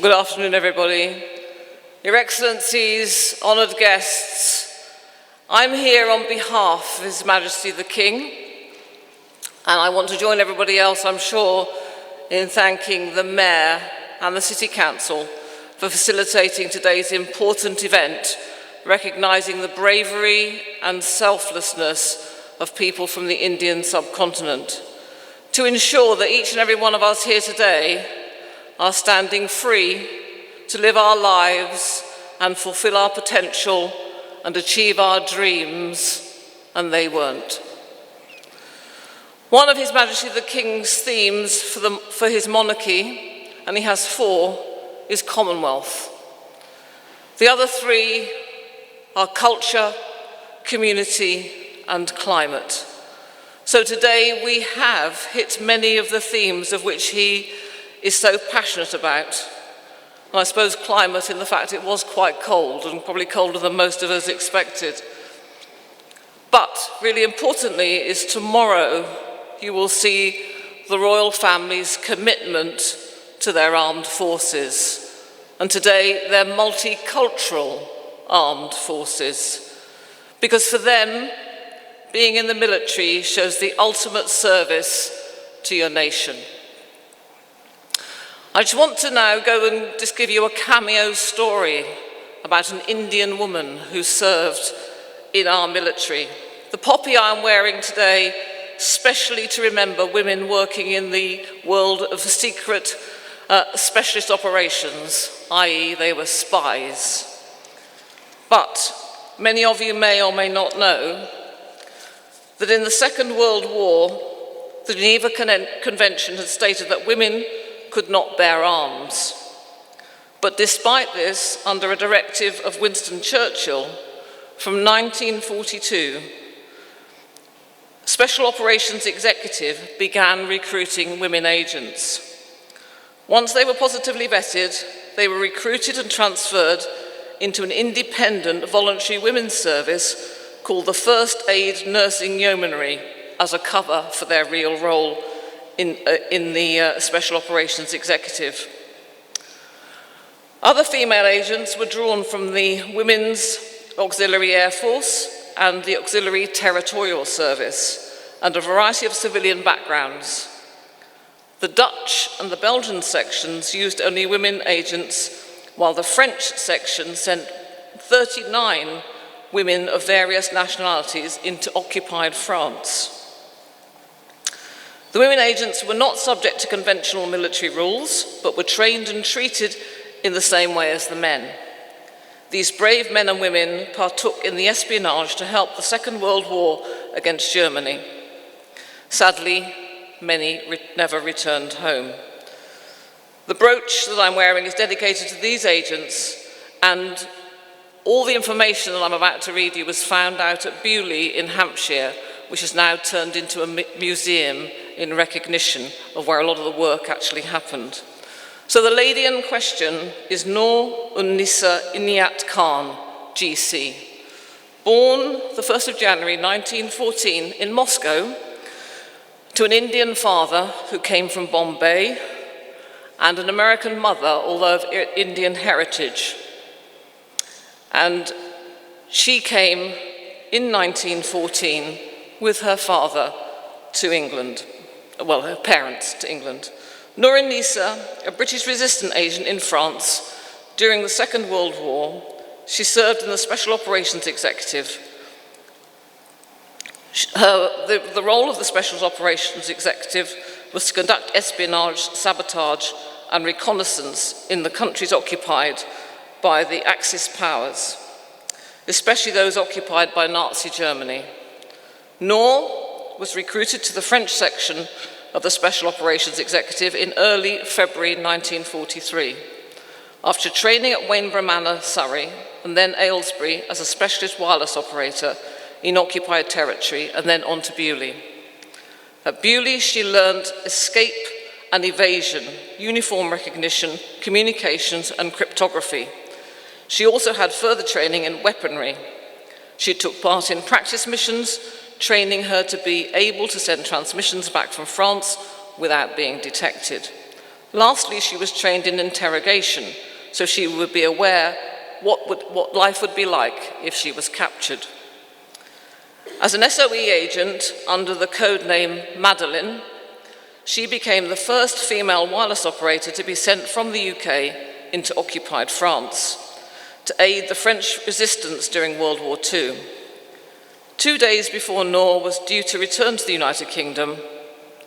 Good afternoon, everybody. Your Excellencies, honoured guests, I'm here on behalf of His Majesty the King, and I want to join everybody else, I'm sure, in thanking the Mayor and the City Council for facilitating today's important event, recognising the bravery and selflessness of people from the Indian subcontinent, to ensure that each and every one of us here today are standing free to live our lives and fulfill our potential and achieve our dreams, and they weren't. One of His Majesty the King's themes for his monarchy, and he has 4, is Commonwealth. The other 3 are culture, community, and climate. So today we have hit many of the themes of which he is so passionate about. And I suppose climate, in the fact it was quite cold, and probably colder than most of us expected. But really importantly is tomorrow you will see the royal family's commitment to their armed forces, and today their multicultural armed forces. Because for them, being in the military shows the ultimate service to your nation. I just want to now go and just give you a cameo story about an Indian woman who served in our military. The poppy I'm wearing today, specially to remember women working in the world of secret specialist operations, i.e. they were spies. But many of you may or may not know that in the Second World War, the Geneva Convention had stated that women could not bear arms. But despite this, under a directive of Winston Churchill, from 1942, Special Operations Executive began recruiting women agents. Once they were positively vetted, they were recruited and transferred into an independent voluntary women's service called the First Aid Nursing Yeomanry as a cover for their real role in the Special Operations Executive. Other female agents were drawn from the Women's Auxiliary Air Force and the Auxiliary Territorial Service, and a variety of civilian backgrounds. The Dutch and the Belgian sections used only women agents, while the French section sent 39 women of various nationalities into occupied France. The women agents were not subject to conventional military rules, but were trained and treated in the same way as the men. These brave men and women partook in the espionage to help the Second World War against Germany. Sadly, many never returned home. The brooch that I'm wearing is dedicated to these agents, and all the information that I'm about to read you was found out at Bewley in Hampshire, which is now turned into a museum in recognition of where a lot of the work actually happened. So the lady in question is Noor Unnisa Inayat Khan, GC. Born the 1st of January 1914 in Moscow to an Indian father who came from Bombay and an American mother, although of Indian heritage. And she came in 1914 with her father to England, well, her parents to England. Noor Unnisa, a British resistance agent in France during the Second World War, she served in the Special Operations Executive. The role of the Special Operations Executive was to conduct espionage, sabotage, and reconnaissance in the countries occupied by the Axis powers, especially those occupied by Nazi Germany. Noor was recruited to the French section of the Special Operations Executive in early February 1943. After training at Wainborough Manor, Surrey, and then Aylesbury as a specialist wireless operator in occupied territory, and then on to Bewley. At Bewley, she learned escape and evasion, uniform recognition, communications, and cryptography. She also had further training in weaponry. She took part in practice missions, training her to be able to send transmissions back from France without being detected. Lastly, she was trained in interrogation, so she would be aware what life would be like if she was captured. As an SOE agent under the code name Madeline, she became the first female wireless operator to be sent from the UK into occupied France to aid the French resistance during World War II. 2 days before Noor was due to return to the United Kingdom,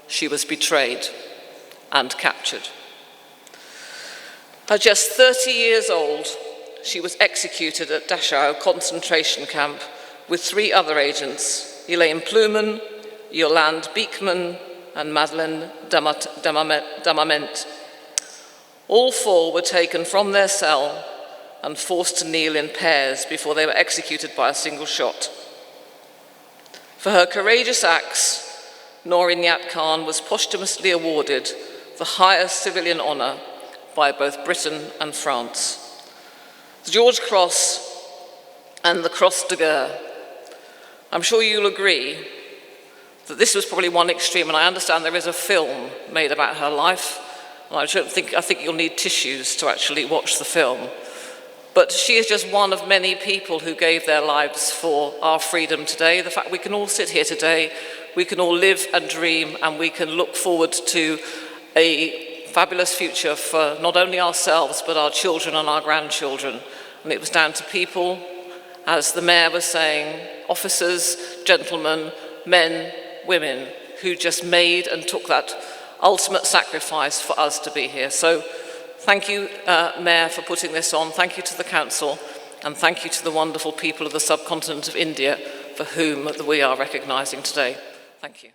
she was betrayed and captured. At just 30 years old, she was executed at Dachau concentration camp with 3 other agents, Elaine Plumen, Yolande Beekman, and Madeleine Damament. All 4 were taken from their cell and forced to kneel in pairs before they were executed by a single shot. For her courageous acts, Noor Inayat Khan was posthumously awarded the highest civilian honour by both Britain and France. The George Cross and the Cross de Guerre. I'm sure you'll agree that this was probably one extreme, and I understand there is a film made about her life, and I think you'll need tissues to actually watch the film. But she is just one of many people who gave their lives for our freedom today. The fact we can all sit here today, we can all live and dream, and we can look forward to a fabulous future for not only ourselves, but our children and our grandchildren. And it was down to people, as the Mayor was saying, officers, gentlemen, men, women, who just made and took that ultimate sacrifice for us to be here. So thank you, Mayor, for putting this on. Thank you to the Council, and thank you to the wonderful people of the subcontinent of India for whom we are recognising today. Thank you.